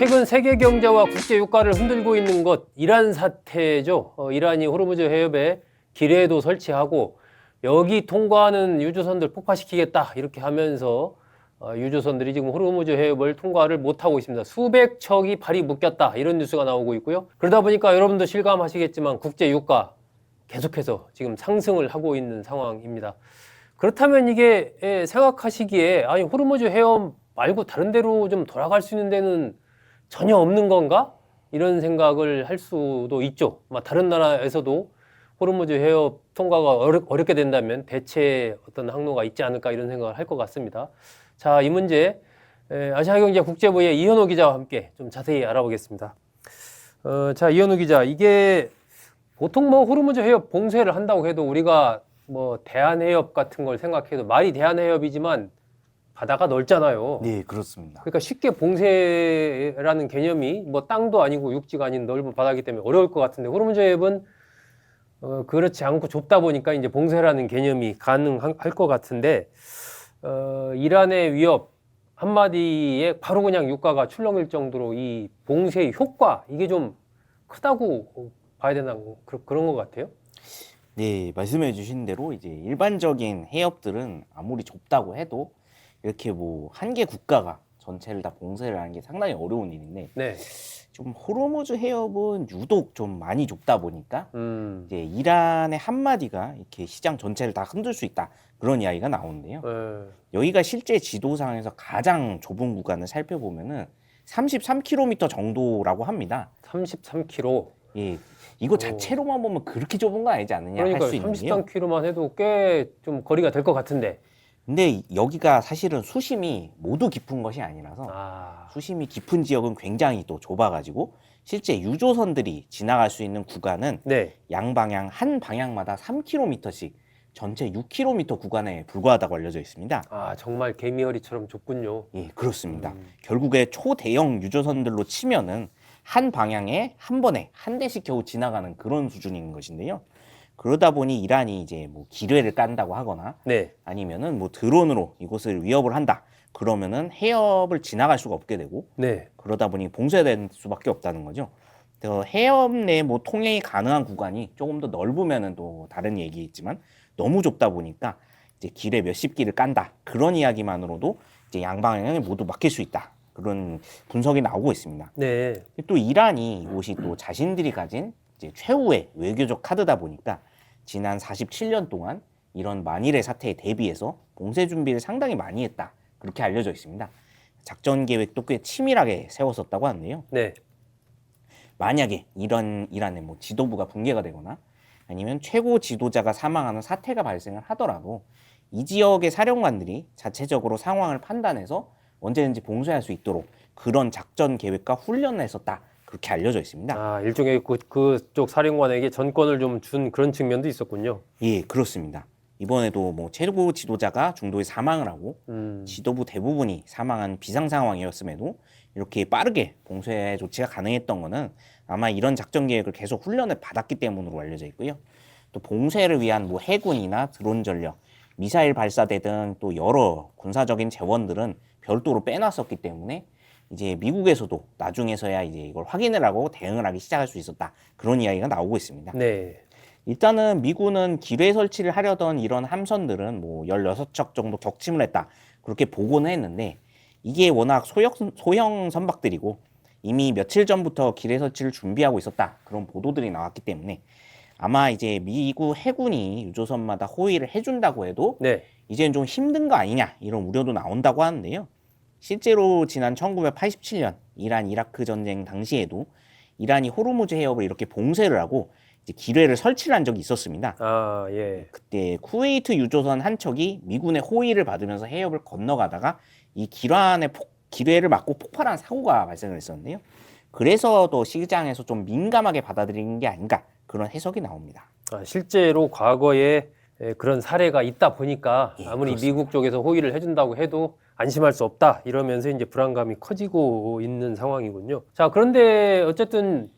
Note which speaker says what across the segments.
Speaker 1: 최근 세계 경제와 국제 유가를 흔들고 있는 것 이란 사태죠. 이란이 호르무즈 해협에 기뢰도 설치하고 여기 통과하는 유조선들 폭파시키겠다 이렇게 하면서 유조선들이 지금 호르무즈 해협을 통과를 못하고 있습니다. 수백 척이 발이 묶였다 이런 뉴스가 나오고 있고요. 그러다 보니까 여러분도 실감하시겠지만 국제 유가 계속해서 지금 상승을 하고 있는 상황입니다. 그렇다면 이게 생각하시기에 아니 호르무즈 해협 말고 다른 데로 좀 돌아갈 수 있는 데는 전혀 없는 건가? 이런 생각을 할 수도 있죠. 다른 나라에서도 호르무즈 해협 통과가 어렵게 된다면 대체 어떤 항로가 있지 않을까 이런 생각을 할 것 같습니다. 자, 이 문제 아시아경제 국제부의 이현우 기자와 함께 좀 자세히 알아보겠습니다. 자, 이현우 기자, 이게 보통 호르무즈 해협 봉쇄를 한다고 해도 우리가 대한해협 같은 걸 생각해도 말이 대한해협이지만 바다가 넓잖아요.
Speaker 2: 네, 그렇습니다.
Speaker 1: 그러니까 쉽게 봉쇄라는 개념이 땅도 아니고 육지가 아닌 넓은 바다이기 때문에 어려울 것 같은데 호르무즈 해협은 그렇지 않고 좁다 보니까 이제 봉쇄라는 개념이 가능할 것 같은데 이란의 위협 한마디에 바로 그냥 유가가 출렁일 정도로 이 봉쇄의 효과 이게 좀 크다고 봐야 되나 그런 것 같아요.
Speaker 2: 네, 말씀해 주신 대로 이제 일반적인 해협들은 아무리 좁다고 해도 이렇게 한 개 국가가 전체를 다 봉쇄를 하는 게 상당히 어려운 일인데
Speaker 1: 네.
Speaker 2: 좀 호르무즈 해협은 유독 좀 많이 좁다 보니까 이제 이란의 한마디가 이렇게 시장 전체를 다 흔들 수 있다 그런 이야기가 나오는데요. 여기가 실제 지도상에서 가장 좁은 구간을 살펴보면은 33km 정도라고 합니다.
Speaker 1: 33km.
Speaker 2: 예, 이거 자체로만 보면 그렇게 좁은 거 아니지 않느냐 할 수 있는데요.
Speaker 1: 33km만 해도 꽤 좀 거리가 될 것 같은데.
Speaker 2: 근데 여기가 사실은 수심이 모두 깊은 것이 아니라서 수심이 깊은 지역은 굉장히 또 좁아가지고 실제 유조선들이 지나갈 수 있는 구간은
Speaker 1: 네.
Speaker 2: 양방향 한 방향마다 3km씩 전체 6km 구간에 불과하다고 알려져 있습니다.
Speaker 1: 아, 정말 개미허리처럼 좁군요.
Speaker 2: 예, 그렇습니다. 결국에 초대형 유조선들로 치면은 한 방향에 한 번에 한 대씩 겨우 지나가는 그런 수준인 것인데요. 그러다 보니 이란이 이제 기뢰를 깐다고 하거나
Speaker 1: 네.
Speaker 2: 아니면은 드론으로 이곳을 위협을 한다. 그러면은 해협을 지나갈 수가 없게 되고
Speaker 1: 네.
Speaker 2: 그러다 보니 봉쇄될 수밖에 없다는 거죠. 그래서 해협 내 통행이 가능한 구간이 조금 더 넓으면은 또 다른 얘기겠지만 너무 좁다 보니까 이제 기뢰 몇십 기를 깐다. 그런 이야기만으로도 이제 양방향에 모두 막힐 수 있다. 그런 분석이 나오고 있습니다.
Speaker 1: 네.
Speaker 2: 또 이란이 이곳이 또 자신들이 가진 이제 최후의 외교적 카드다 보니까 지난 47년 동안 이런 만일의 사태에 대비해서 봉쇄 준비를 상당히 많이 했다. 그렇게 알려져 있습니다. 작전 계획도 꽤 치밀하게 세웠었다고 하는데요.
Speaker 1: 네.
Speaker 2: 만약에 이런 이란의 지도부가 붕괴가 되거나 아니면 최고 지도자가 사망하는 사태가 발생을 하더라도 이 지역의 사령관들이 자체적으로 상황을 판단해서 언제든지 봉쇄할 수 있도록 그런 작전 계획과 훈련을 했었다. 그렇게 알려져 있습니다.
Speaker 1: 아, 일종의 그쪽 사령관에게 전권을 좀 준 그런 측면도 있었군요.
Speaker 2: 예, 그렇습니다. 이번에도 최고 지도자가 중도에 사망을 하고 지도부 대부분이 사망한 비상 상황이었음에도 이렇게 빠르게 봉쇄 조치가 가능했던 거는 아마 이런 작전 계획을 계속 훈련을 받았기 때문으로 알려져 있고요. 또 봉쇄를 위한 해군이나 드론 전력, 미사일 발사대 등 또 여러 군사적인 재원들은 별도로 빼놨었기 때문에 이제 미국에서도 나중에서야 이제 이걸 확인을 하고 대응을 하기 시작할 수 있었다. 그런 이야기가 나오고 있습니다.
Speaker 1: 네.
Speaker 2: 일단은 미군은 기뢰 설치를 하려던 이런 함선들은 16척 정도 격침을 했다. 그렇게 보고는 했는데 이게 워낙 소형 선박들이고 이미 며칠 전부터 기뢰 설치를 준비하고 있었다. 그런 보도들이 나왔기 때문에 아마 이제 미국 해군이 유조선마다 호위를 해준다고 해도
Speaker 1: 네.
Speaker 2: 이제는 좀 힘든 거 아니냐 이런 우려도 나온다고 하는데요. 실제로 지난 1987년 이란 이라크 전쟁 당시에도 이란이 호르무즈 해협을 이렇게 봉쇄를 하고 이제 기뢰를 설치를 한 적이 있었습니다.
Speaker 1: 아, 예.
Speaker 2: 그때 쿠웨이트 유조선 한 척이 미군의 호위를 받으면서 해협을 건너가다가 이 기뢰를 맞고 폭발한 사고가 발생을 했었는데요. 그래서 또 시장에서 좀 민감하게 받아들이는 게 아닌가 그런 해석이 나옵니다.
Speaker 1: 아, 실제로 과거에 그런 사례가 있다 보니까
Speaker 2: 예,
Speaker 1: 아무리
Speaker 2: 그렇습니다.
Speaker 1: 미국 쪽에서 호의를 해준다고 해도 안심할 수 없다 이러면서 이제 불안감이 커지고 있는 상황이군요. 자, 그런데 어쨌든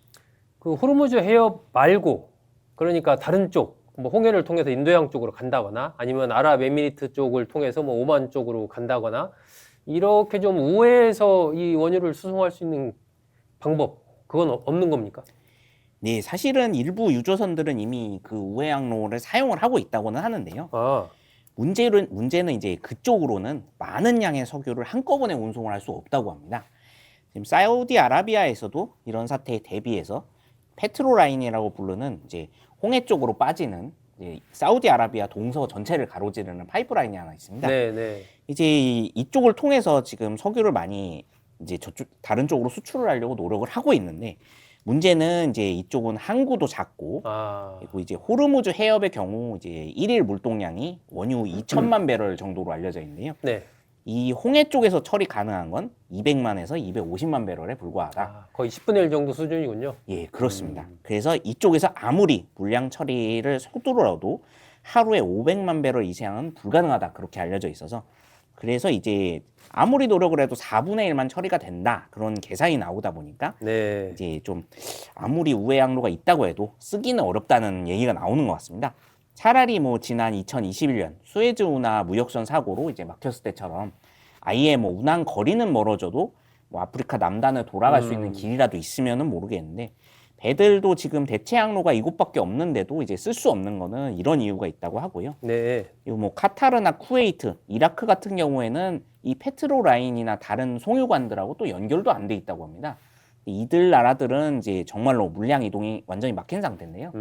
Speaker 1: 그 호르무즈 해협 말고 그러니까 다른 쪽 홍해를 통해서 인도양 쪽으로 간다거나 아니면 아랍에미리트 쪽을 통해서 오만 쪽으로 간다거나 이렇게 좀 우회해서 이 원유를 수송할 수 있는 방법 그건 없는 겁니까?
Speaker 2: 네, 사실은 일부 유조선들은 이미 그 우회항로를 사용을 하고 있다고는 하는데요.
Speaker 1: 아,
Speaker 2: 문제는 이제 그쪽으로는 많은 양의 석유를 한꺼번에 운송을 할 수 없다고 합니다. 지금 사우디아라비아에서도 이런 사태에 대비해서 페트로라인이라고 부르는 이제 홍해 쪽으로 빠지는 이제 사우디아라비아 동서 전체를 가로지르는 파이프라인이 하나 있습니다.
Speaker 1: 네.
Speaker 2: 이제 이쪽을 통해서 지금 석유를 많이 이제 저쪽 다른 쪽으로 수출을 하려고 노력을 하고 있는데 문제는 이제 이쪽은 항구도 작고
Speaker 1: 아,
Speaker 2: 그리고 이제 호르무즈 해협의 경우 이제 일일 물동량이 원유 2천만 배럴 정도로 알려져 있는데요.
Speaker 1: 네.
Speaker 2: 이 홍해 쪽에서 처리 가능한 건 200만에서 250만 배럴에 불과하다.
Speaker 1: 아, 거의 10분의 1 정도 수준이군요.
Speaker 2: 예, 그렇습니다. 그래서 이쪽에서 아무리 물량 처리를 속도로라도 하루에 500만 배럴 이상은 불가능하다. 그렇게 알려져 있어서 그래서 이제 아무리 노력을 해도 4분의 1만 처리가 된다. 그런 계산이 나오다 보니까
Speaker 1: 네.
Speaker 2: 이제 좀 아무리 우회 항로가 있다고 해도 쓰기는 어렵다는 얘기가 나오는 것 같습니다. 차라리 뭐 지난 2021년 수에즈 운하 무역선 사고로 이제 막혔을 때처럼 아예 뭐 운항 거리는 멀어져도 뭐 아프리카 남단을 돌아갈 수 있는 길이라도 있으면은 모르겠는데 배들도 지금 대체 항로가 이곳밖에 없는데도 이제 쓸 수 없는 거는 이런 이유가 있다고 하고요.
Speaker 1: 네.
Speaker 2: 그리고 뭐 카타르나 쿠웨이트, 이라크 같은 경우에는 이 페트로 라인이나 다른 송유관들하고 또 연결도 안 돼 있다고 합니다. 이들 나라들은 이제 정말로 물량 이동이 완전히 막힌 상태인데요.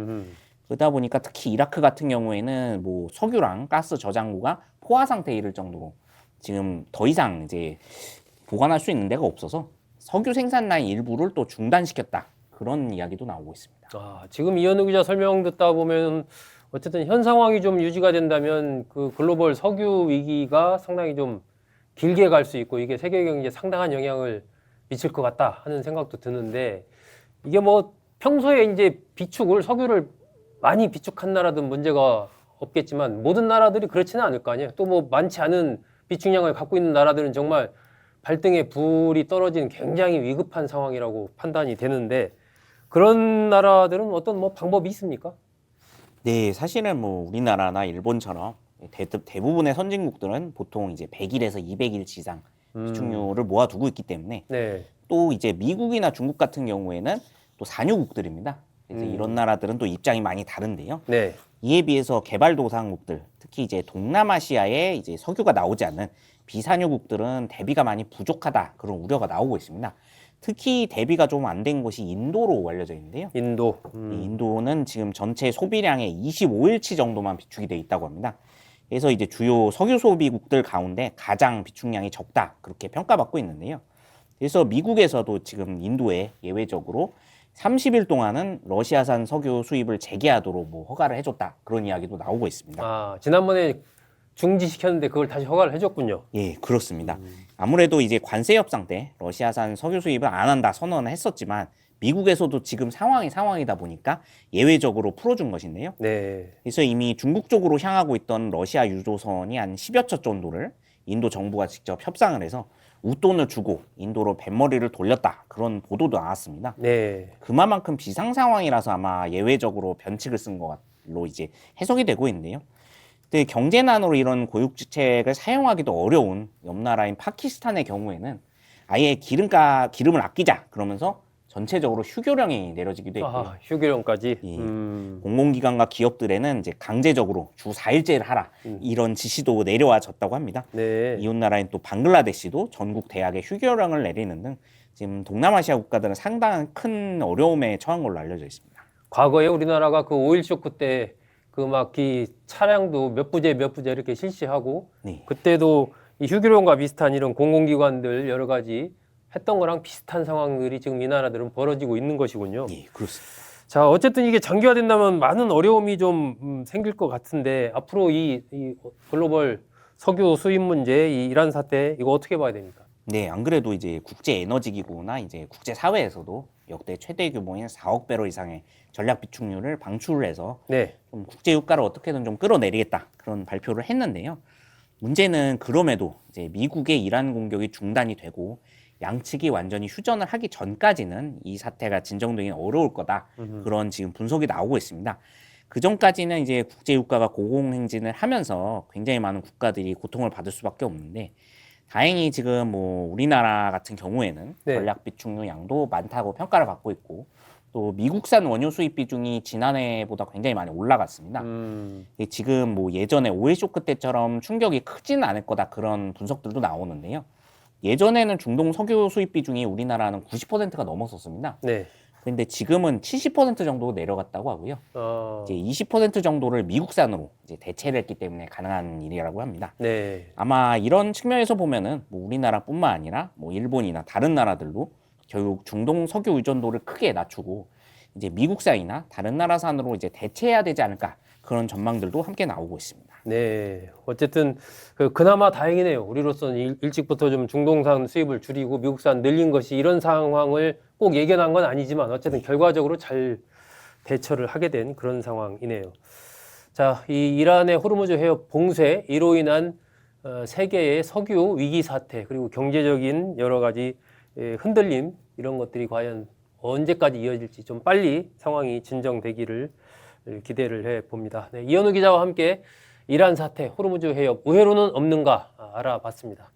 Speaker 2: 그러다 보니까 특히 이라크 같은 경우에는 뭐 석유랑 가스 저장고가 포화 상태에 이를 정도로 지금 더 이상 이제 보관할 수 있는 데가 없어서 석유 생산 라인 일부를 또 중단시켰다. 그런 이야기도 나오고 있습니다.
Speaker 1: 아, 지금 이현우 기자 설명 듣다 보면 어쨌든 현 상황이 좀 유지가 된다면 그 글로벌 석유 위기가 상당히 좀 길게 갈 수 있고 이게 세계 경제에 상당한 영향을 미칠 것 같다 하는 생각도 드는데 이게 뭐 평소에 이제 비축을 석유를 많이 비축한 나라든 문제가 없겠지만 모든 나라들이 그렇지는 않을 거 아니에요. 또 뭐 많지 않은 비축량을 갖고 있는 나라들은 정말 발등에 불이 떨어지는 굉장히 위급한 상황이라고 판단이 되는데 그런 나라들은 어떤 뭐 방법이 있습니까?
Speaker 2: 네, 사실은 뭐 우리나라나 일본처럼 대부분의 선진국들은 보통 이제 100일에서 200일 지상 비축유를 모아두고 있기 때문에
Speaker 1: 네.
Speaker 2: 또 이제 미국이나 중국 같은 경우에는 또 산유국들입니다. 그래서 이런 나라들은 또 입장이 많이 다른데요.
Speaker 1: 네.
Speaker 2: 이에 비해서 개발도상국들, 특히 이제 동남아시아에 이제 석유가 나오지 않는 비산유국들은 대비가 많이 부족하다 그런 우려가 나오고 있습니다. 특히 대비가 좀 안 된 곳이 인도로 알려져 있는데요.
Speaker 1: 인도.
Speaker 2: 이 인도는 지금 전체 소비량의 25일치 정도만 비축이 돼 있다고 합니다. 그래서 이제 주요 석유 소비국들 가운데 가장 비축량이 적다 그렇게 평가받고 있는데요. 그래서 미국에서도 지금 인도에 예외적으로 30일 동안은 러시아산 석유 수입을 재개하도록 뭐 허가를 해줬다 그런 이야기도 나오고 있습니다.
Speaker 1: 아, 지난번에 중지시켰는데 그걸 다시 허가를 해줬군요.
Speaker 2: 예, 그렇습니다. 아무래도 이제 관세 협상 때 러시아산 석유 수입을 안 한다 선언을 했었지만 미국에서도 지금 상황이다 보니까 예외적으로 풀어준 것인데요.
Speaker 1: 네.
Speaker 2: 그래서 이미 중국 쪽으로 향하고 있던 러시아 유조선이 한 10여 척 정도를 인도 정부가 직접 협상을 해서 웃돈을 주고 인도로 뱃머리를 돌렸다 그런 보도도 나왔습니다.
Speaker 1: 네.
Speaker 2: 그만큼 비상 상황이라서 아마 예외적으로 변칙을 쓴 것로 이제 해석이 되고 있는데요. 근데 경제난으로 이런 고육지책을 사용하기도 어려운 옆 나라인 파키스탄의 경우에는 아예 기름을 아끼자 그러면서 전체적으로 휴교령이 내려지기도 했고요.
Speaker 1: 아, 휴교령까지.
Speaker 2: 예. 공공기관과 기업들에는 이제 강제적으로 주 4일제를 하라 이런 지시도 내려와졌다고 합니다.
Speaker 1: 네.
Speaker 2: 이웃 나라인 또 방글라데시도 전국 대학에 휴교령을 내리는 등 지금 동남아시아 국가들은 상당한 큰 어려움에 처한 걸로 알려져 있습니다.
Speaker 1: 과거에 우리나라가 그 오일 쇼크 때 그 막 이 차량도 몇 부제 이렇게 실시하고
Speaker 2: 네.
Speaker 1: 그때도 이 휴교령과 비슷한 이런 공공기관들 여러 가지 했던 거랑 비슷한 상황들이 지금 이 나라들은 벌어지고 있는 것이군요.
Speaker 2: 예, 그렇습니다.
Speaker 1: 자, 어쨌든 이게 장기화된다면 많은 어려움이 좀 생길 것 같은데 앞으로 이 글로벌 석유 수입 문제, 이 이란 사태 이거 어떻게 봐야 됩니까?
Speaker 2: 네, 안 그래도 이제 국제 에너지 기구나 이제 국제 사회에서도 역대 최대 규모인 4억 배럴 이상의 전략 비축률을 방출을 해서
Speaker 1: 네.
Speaker 2: 좀 국제 유가를 어떻게든 좀 끌어내리겠다 그런 발표를 했는데요. 문제는 그럼에도 이제 미국의 이란 공격이 중단이 되고 양측이 완전히 휴전을 하기 전까지는 이 사태가 진정되기 어려울 거다. 그런 지금 분석이 나오고 있습니다. 그 전까지는 이제 국제 유가가 고공행진을 하면서 굉장히 많은 국가들이 고통을 받을 수밖에 없는데 다행히 지금 뭐 우리나라 같은 경우에는
Speaker 1: 네.
Speaker 2: 전략 비축유 양도 많다고 평가를 받고 있고 또 미국산 원유 수입 비중이 지난해보다 굉장히 많이 올라갔습니다. 이게 지금 뭐 예전에 오일 쇼크 때처럼 충격이 크지는 않을 거다 그런 분석들도 나오는데요. 예전에는 중동 석유 수입 비중이 우리나라는 90%가 넘었었습니다.
Speaker 1: 네.
Speaker 2: 근데 지금은 70% 정도 내려갔다고 하고요. 이제 20% 정도를 미국산으로 이제 대체를 했기 때문에 가능한 일이라고 합니다.
Speaker 1: 네.
Speaker 2: 아마 이런 측면에서 보면은 뭐 우리나라뿐만 아니라 뭐 일본이나 다른 나라들도 결국 중동 석유 의존도를 크게 낮추고 이제 미국산이나 다른 나라산으로 이제 대체해야 되지 않을까 그런 전망들도 함께 나오고 있습니다.
Speaker 1: 네. 어쨌든 그나마 다행이네요. 우리로서는 일찍부터 좀 중동산 수입을 줄이고 미국산 늘린 것이 이런 상황을 꼭 예견한 건 아니지만 어쨌든 결과적으로 잘 대처를 하게 된 그런 상황이네요. 자, 이 이란의 호르무즈 해협 봉쇄 이로 인한 세계의 석유 위기 사태 그리고 경제적인 여러 가지 흔들림 이런 것들이 과연 언제까지 이어질지 좀 빨리 상황이 진정되기를 기대를 해 봅니다. 네, 이현우 기자와 함께 이란 사태, 호르무즈 해협 우회로는 없는가 알아봤습니다.